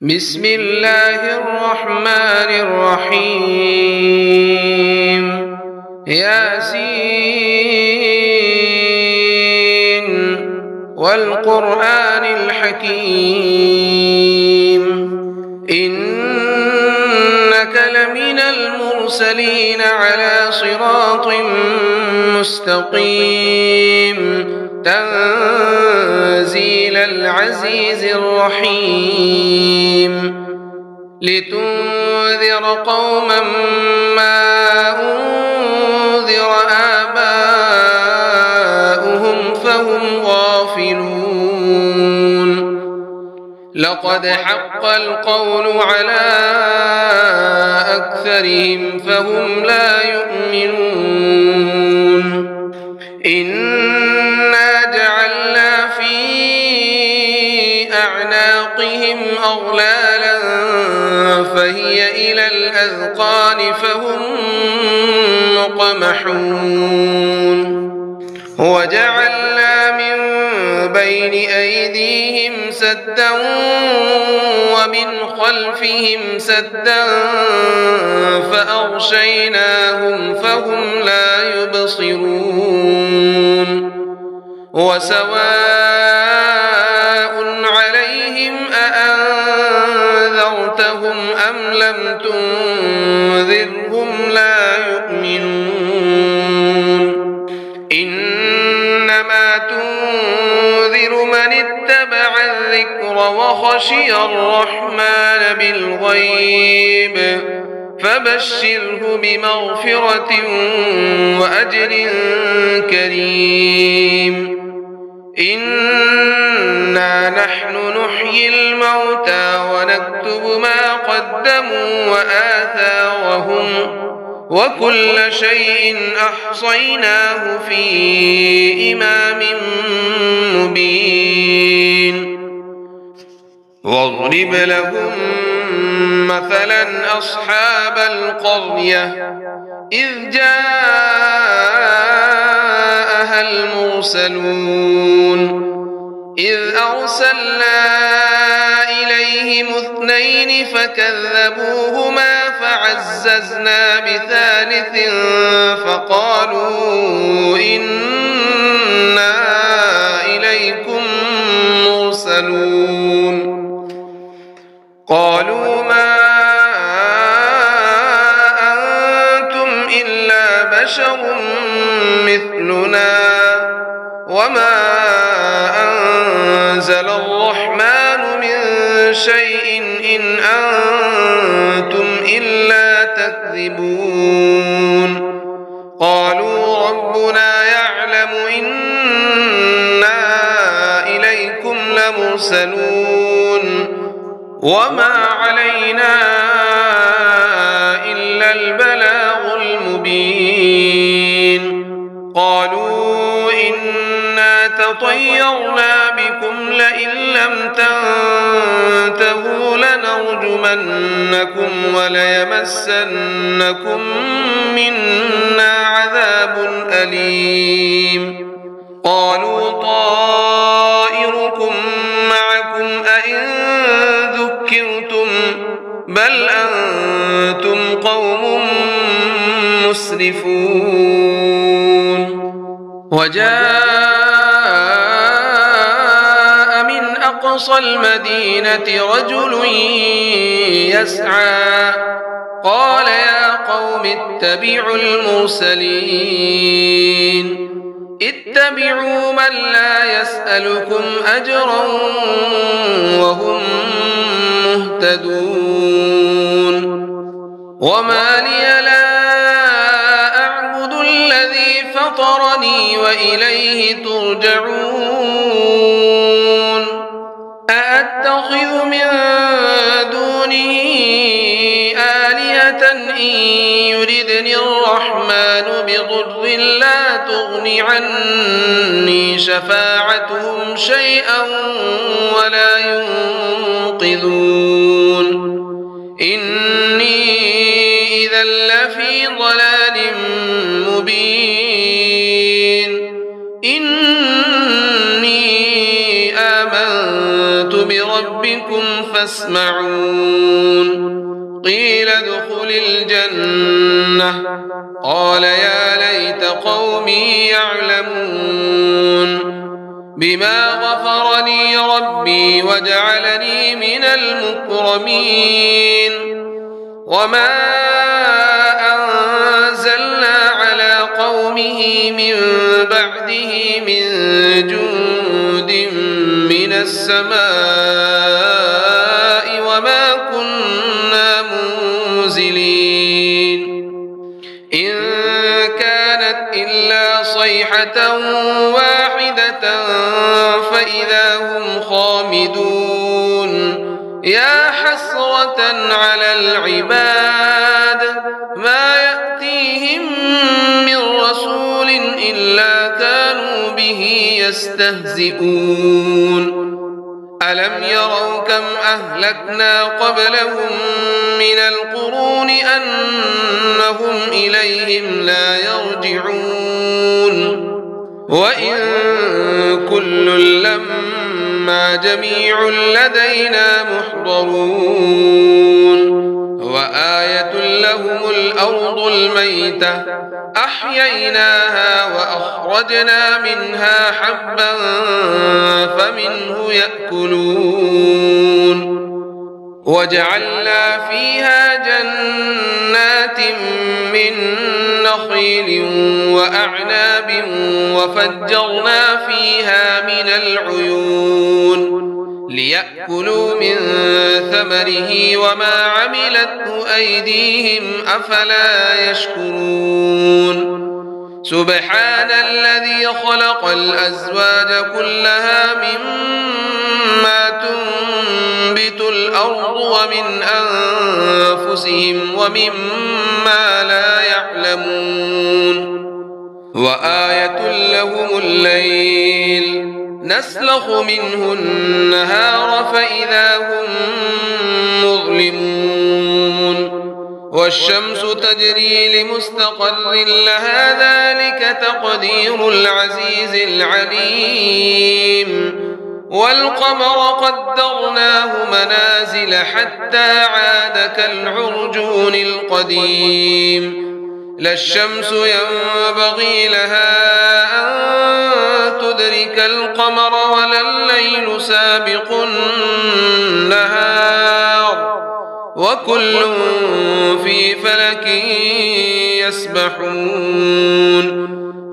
بسم الله الرحمن الرحيم ياسين والقرآن الحكيم إنك لمن المرسلين على صراط مستقيم تنزيل العزيز الرحيم لتنذر قوما ما أنذر آباؤهم فهم غافلون لقد حق القول على أكثرهم فهم لا يؤمنون إنا جعلنا في أعناقهم أغلالا فهي إلى الأذقان فهم مقمحون وجعلنا من بين أيديهم سدا ومن خلفهم سدا فأغشيناهم فهم لا يبصرون وسواء عليهم أأنذرتهم أم لم تنذرهم لا يؤمنون إنما تنذر من اتبع الذكر وخشي الرحمن بالغيب فبشره بمغفرة وأجر كريم إنا نحن نحيي الموتى ونكتب ما قدموا وآثارهم وكل شيء أحصيناه في إمام مبين واضرب لهم مثلا أصحاب القرية إذ جاءها المرسلون إذ أرسلنا إليهم اثنين فكذبوهما فعززنا بثالث فقالوا إنا إليكم مرسلون قالوا ما أنتم إلا بشر مثلنا وما أنزل الرحمن من شيء إن أنتم إلا تكذبون قالوا ربنا يعلم إنا إليكم لمرسلون وما علينا إلا البلاغ المبين قالوا إنا تطيرنا بكم لئن لم تنتهوا لنرجمنكم وليمسنكم منا عذاب أليم قالوا طائركم معكم أئن ذكرتم بل أنتم قوم مسرفون وجاء من أقصى المدينة رجل يسعى قال يا قوم اتبعوا المرسلين اتبعوا من لا يسألكم أجرا وهم مهتدون وما لي لا أعبد الذي فطرني وإليه ترجعون أأتخذ من دونه آلهة إن يردني الرحمن بضر لا تغن عني شفاعتهم شيئا ولا ينقذون إني إذا لفي ضلال مبين إني آمنت برب ربكم فاسمعون قيل ادخل الجنة قال يا ليت قومي يعلمون بما غفر لي ربي وجعلني من المكرمين وما أنزلنا على قومه من بعده من جند من السماء وما كنا منزلين إن كانت إلا صيحة واحدة فإذا هم خامدون يا حسرة على العباد ما يأتيهم من رسول إلا كانوا به يستهزئون ألم يروا كم أهلكنا قبلهم من القرون أنهم إليهم لا يرجعون وإن كل لما جميع لدينا محضرون وآية لهم الأرض الميتة أحييناها وأخرجنا منها حبا فمنه يأكلون وجعلنا فيها جنات من نخيل وأعناب وفجرنا فيها من العيون ليأكلوا من ثمره وما عملته أيديهم أفلا يشكرون سبحان الذي خلق الأزواج كلها مما تنبت الأرض ومن أنفسهم ومما لا يعلمون وآية لهم الليل نسلخ منه النهار فإذا هم مظلمون والشمس تجري لمستقر لها ذلك تقدير العزيز العليم والقمر قدرناه منازل حتى عاد كالعرجون القديم لا الشمس ينبغي لها أن تدرك القمر ولا الليل سابق النهار وكل في فلك يسبحون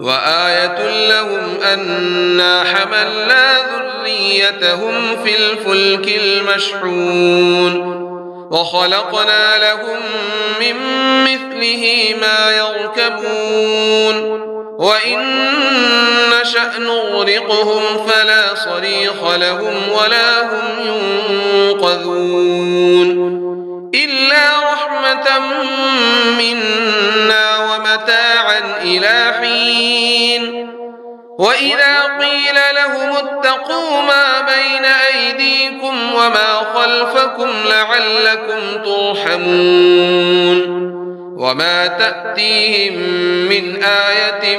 وآية لهم أنا حملنا ذريتهم في الفلك المشحون وخلقنا لهم من مثله ما يركبون وإن نشأ نغرقهم فلا صريخ لهم ولا هم ينقذون إلا رحمة منا ومتاعا إلى حين وإذا قيل لهم اتقوا ما بين أيديكم وما خلفكم لعلكم ترحمون وما تأتيهم من آية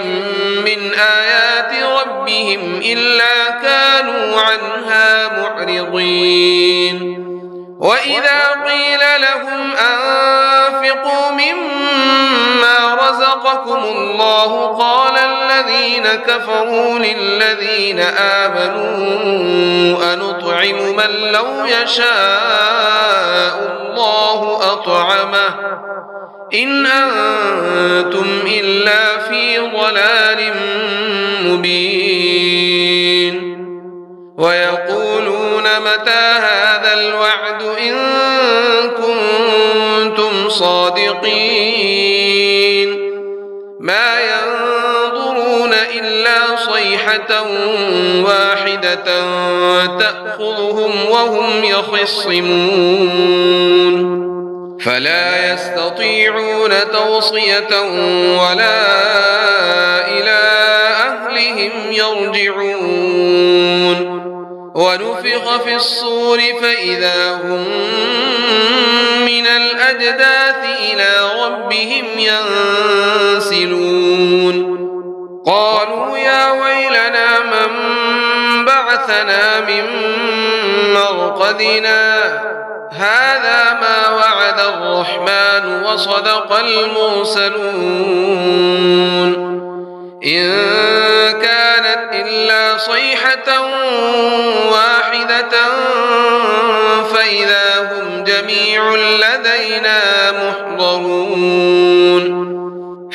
من آيات ربهم إلا كانوا عنها معرضين وإذا قيل لهم أنفقوا مما رزقكم الله قال الذين كفروا للذين آمنوا أنطعم من لو يشاء الله أطعمه إن أنتم إلا في ضلال مبين ويقولون متى هذا الوعد إن كنتم صادقين ما ينظرون إلا صيحة واحدة تأخذهم وهم يخصمون فلا يستطيعون توصية ولا إلى أهلهم يرجعون ونفخ في الصور فإذا هم من الأجداث إلى ربهم ينسلون قالوا يا ويلنا من بعث بعثنا من مرقدنا هذا ما وعد الرحمن وصدق المرسلون إن كانت إلا صيحة واحدة فإذا هم جميع لدينا محضرون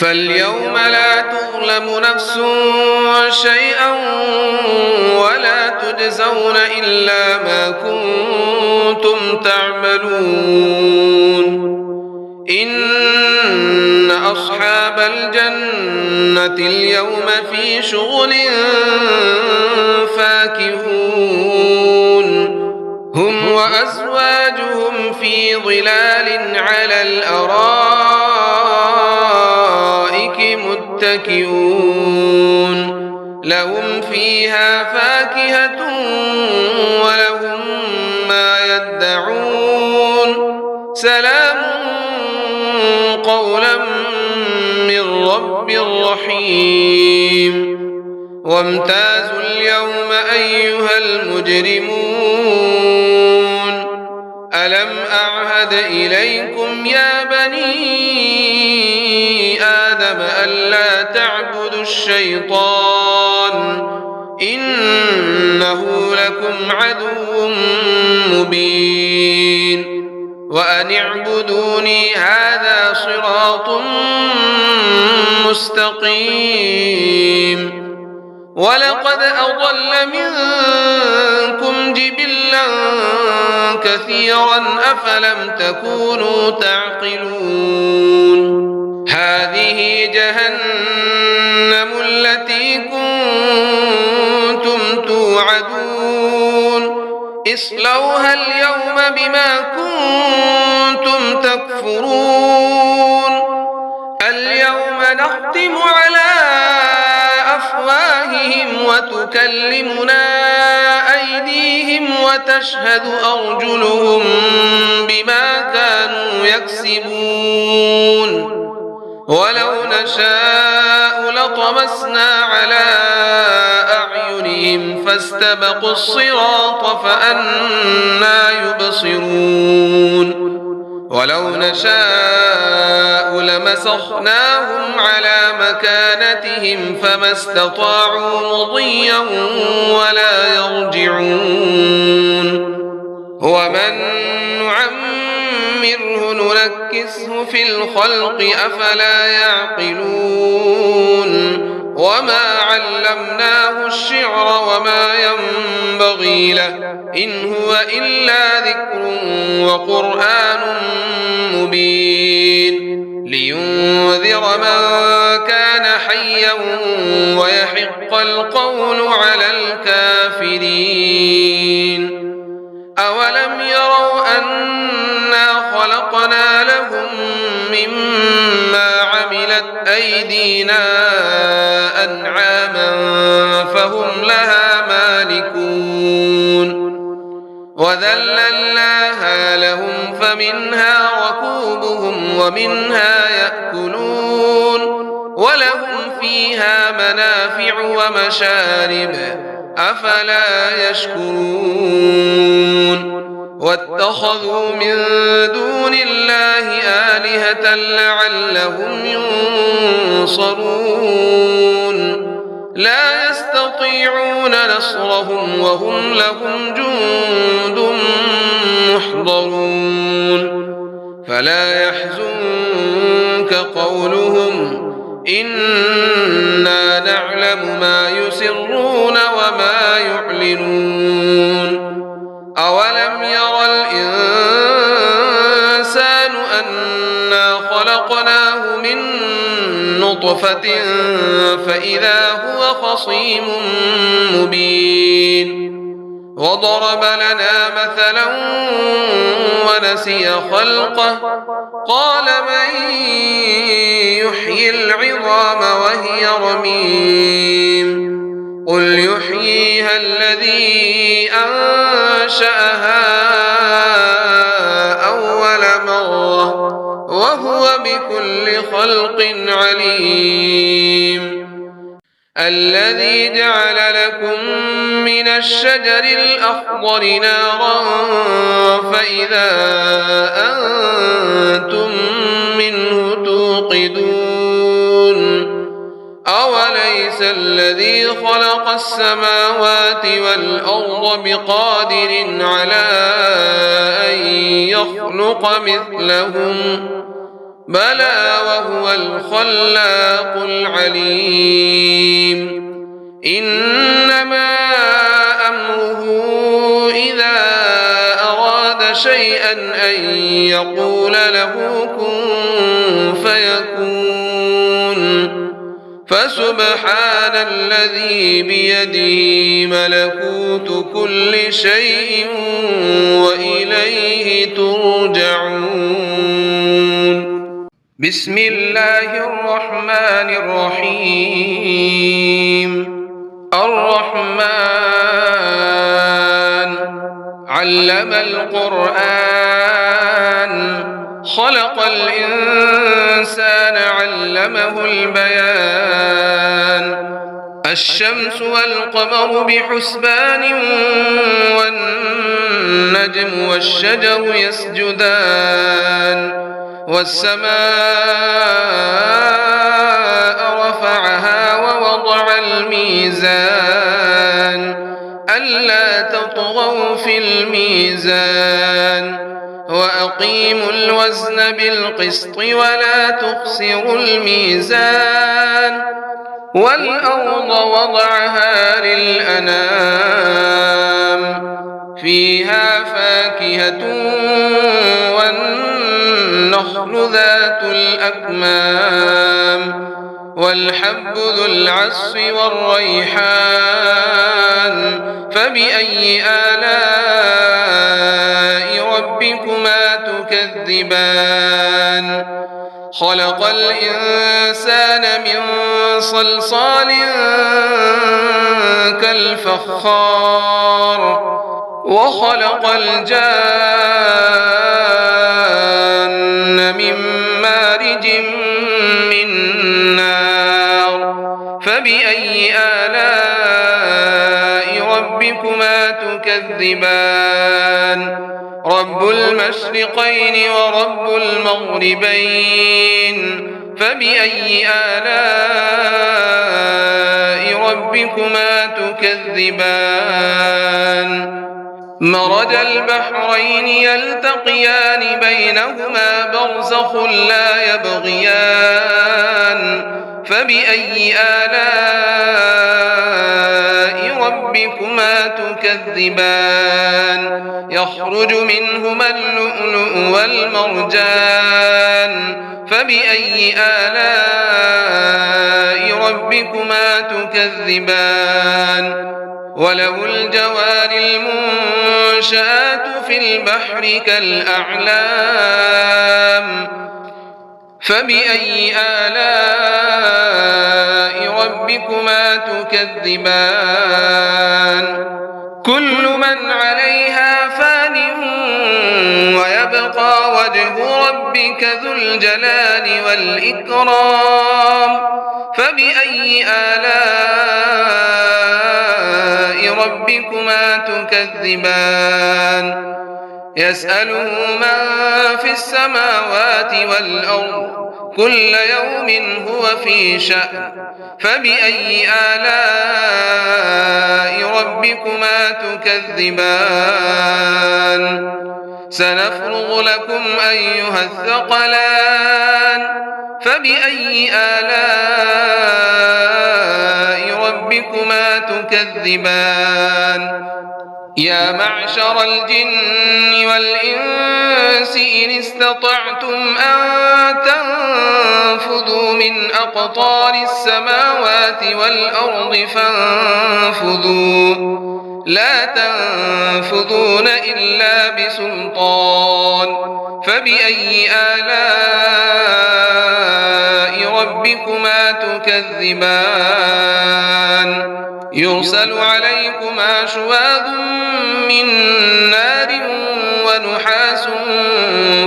فاليوم لا تظلم نفس شيئا ولا تجزون إلا ما كنتم تعملون إن أصحاب الجنة اليوم في شغل فاكهون هم وأزواجهم في ظلال على الأرائك متكئون لهم فيها فاكهة ولهم ما يدعون سلام قولا من رب رحيم وامتازوا اليوم أيها المجرمون ألم أعهد إليكم يا بني آدم ألا تعبدوا الشيطان إنه لكم عدو مبين وأن اعبدوني هذا صراط مستقيم ولقد أضل منكم جبلا كثيرا أفلم تكونوا تعقلون هذه جهنم التي كنتم توعدون اصلوها اليوم بما كنتم تكفرون اليوم نختم على أفواههم وتكلمنا أيديهم وتشهد أرجلهم بما كانوا يكسبون ولو نشاء لطمسنا على أعينهم فاستبقوا الصراط فأنى يبصرون ولو نشاء لمسخناهم على مكانتهم فما استطاعوا مضيا ولا يرجعون ومن نعمره ننكسه في الخلق أفلا يعقلون وما علمناه الشعر وما ينبغي له إن هو إلا ذكر وقرآن مبين لينذر من كان حيا ويحق القول على الكافرين أولم يروا أنا خلقنا لهم مما عملت أيدينا أنعاما فهم لها مالكون وذللناها لهم فمنها ركوبهم ومنها يأكلون ولهم فيها منافع ومشارب أفلا يشكرون واتخذوا من دون الله آلهة لعلهم ينصرون لا يستطيعون نصرهم وهم لهم جند محضرون فلا يحزنك قولهم إنا نعلم ما يسرون وما يعلنون أولم ير الإنسان أنا خلقناه من نطفة فإذا هو خصيم مبين وضرب لنا مثلا ونسي خلقه قال من يحيي العظام وهي رميم قل يحييها الذي أنشأها أول مرة وهو بكل خلق عليم الذي جعل لكم من من الشجر الأخضر نارا فإذا أنتم منه توقدون أوليس الذي خلق السماوات والأرض بقادر على أن يخلق مثلهم بلى وهو الخلاق العليم إنما أمره إذا أراد شيئا أن يقول له كن فيكون فسبحان الذي بيده ملكوت كل شيء وإليه ترجعون بسم الله الرحمن الرحيم الرحمن علم القرآن خلق الإنسان علمه البيان الشمس والقمر بحسبان والنجم والشجر يسجدان والسماء رفعها ووضع الميزان ألا تطغوا في الميزان وأقيموا الوزن بالقسط ولا تخسروا الميزان والأرض وضعها للأنام فيها فاكهة والنخل ذات الأكمام والحب ذو العصف والريحان فبأي آلاء ربكما تكذبان خلق الإنسان من صلصال كالفخار وخلق الجان من مارج من نار فبأي آلاء ربكما تكذبان رب المشرقين ورب المغربين فبأي آلاء ربكما تكذبان مرج البحرين يلتقيان بينهما برزخ لا يبغيان فبأي آلاء ربكما تكذبان يخرج منهما اللؤلؤ والمرجان فبأي آلاء ربكما تكذبان وله الجوار المنشآت في البحر كالأعلام فبأي آلاء ربكما تكذبان كل من عليها فان ويبقى وجه ربك ذو الجلال والإكرام فبأي آلاء ربكما تكذبان يسأله من في السماوات والأرض كل يوم هو في شأن فبأي آلاء ربكما تكذبان سنفرغ لكم أيها الثقلان فبأي آلاء ربكما تكذبان يا معشر الجن والإنس إن استطعتم أن تنفذوا من أقطار السماوات والأرض فانفذوا لا تنفذون إلا بسلطان فبأي آلاء ربكما تكذبان يرسل عليكما شواظ من نار ونحاس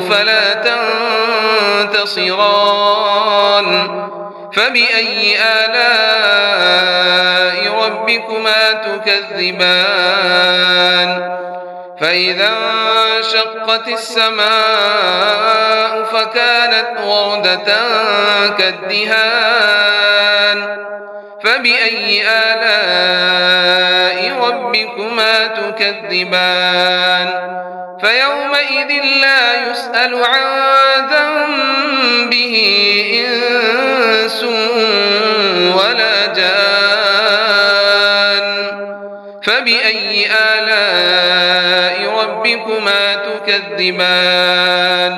فلا تنتصران فبأي آلاء ربكما تكذبان فإذا انشقت السماء فكانت وردة كالدهان فبأي آلاء ربكما تكذبان فيومئذ لا يسأل عن ذنبه إنس ولا جان فبأي آلاء ربكما تكذبان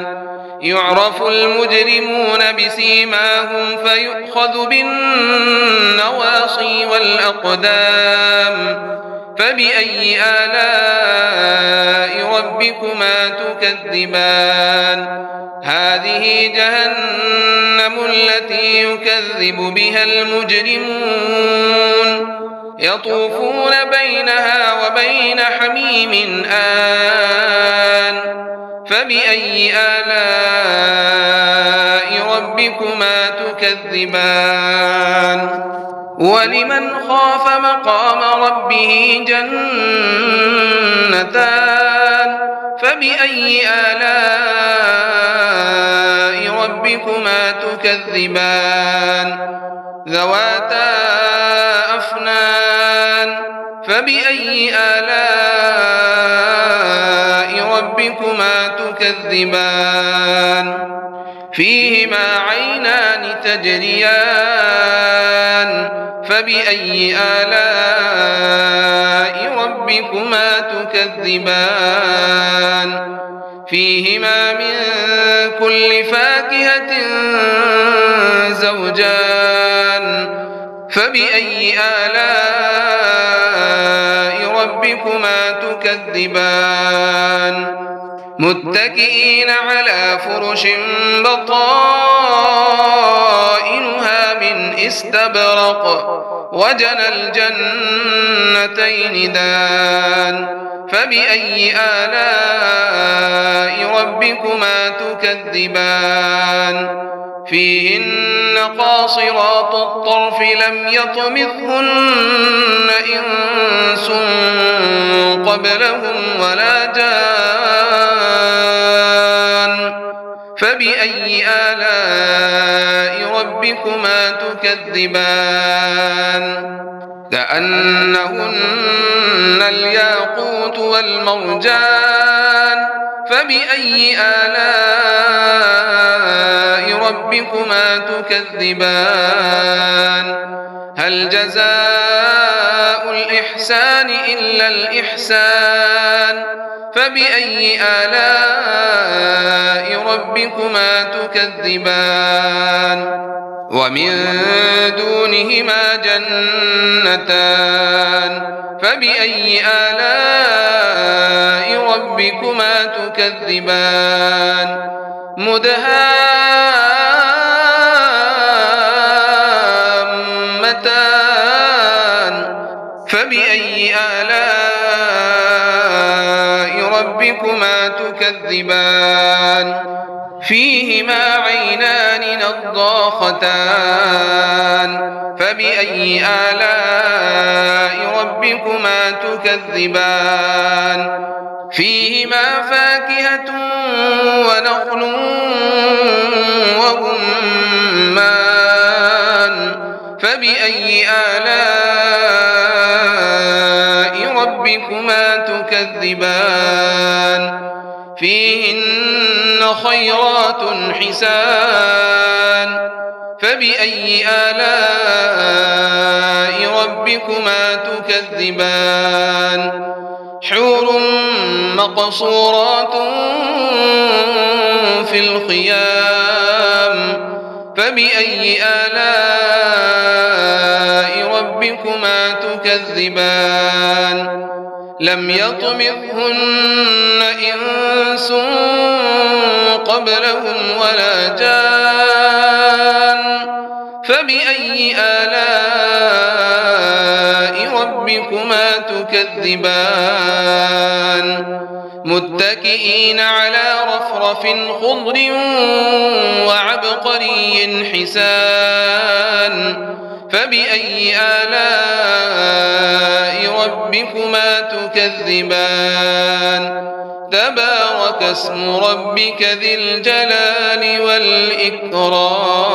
يعرف المجرمون بسيماهم فيؤخذ بالنواصي والأقدام فبأي آلاء ربكما تكذبان هذه جهنم التي يكذب بها المجرمون يطوفون بينها وبين حميم آن فبأي آلاء ربكما تكذبان ولمن خاف مقام ربه جنتان فبأي آلاء ربكما تكذبان ذواتا أفنان فبأي آلاء ربكما تكذبان فيهما عينان تجريان فبأي آلاء ربكما تكذبان فيهما من كل فاكهة زوجان فبأي آلاء ربكما تكذبان متكئين على فرش بطائنها من استبرق وجنى الجنتين دان فبأي آلاء ربكما تكذبان فيهن قاصرات الطرف لم يطمثهن إنس قبلهم ولا جان فبأي آلاء ربكما تكذبان كأنهن الياقوت والمرجان فبأي آلاء ربكما تكذبان هل جزاء الإحسان إلا الإحسان فبأي آلاء ربكما تكذبان ومن دونهما جنتان فبأي آلاء ربكما تكذبان مدهامتان فبأي آلاء ربكما تكذبان فيهما عينان نضاختان فبأي آلاء ربكما تكذبان فيهما فاكهة ونخل ورمان فبأي آلاء ربكما تكذبان فيهن خيرات حسان فبأي آلاء ربكما تكذبان حور مقصورات في الخيام فبأي آلاء ربكما تكذبان لم يطمثهن إنس قبلهم ولا جان فبأي آلاء ربكما تكذبان متكئين على رفرف خضر وعبقري حسان فبأي آلاء ربكما تكذبان تبارك اسم ربك ذي الجلال والإكرام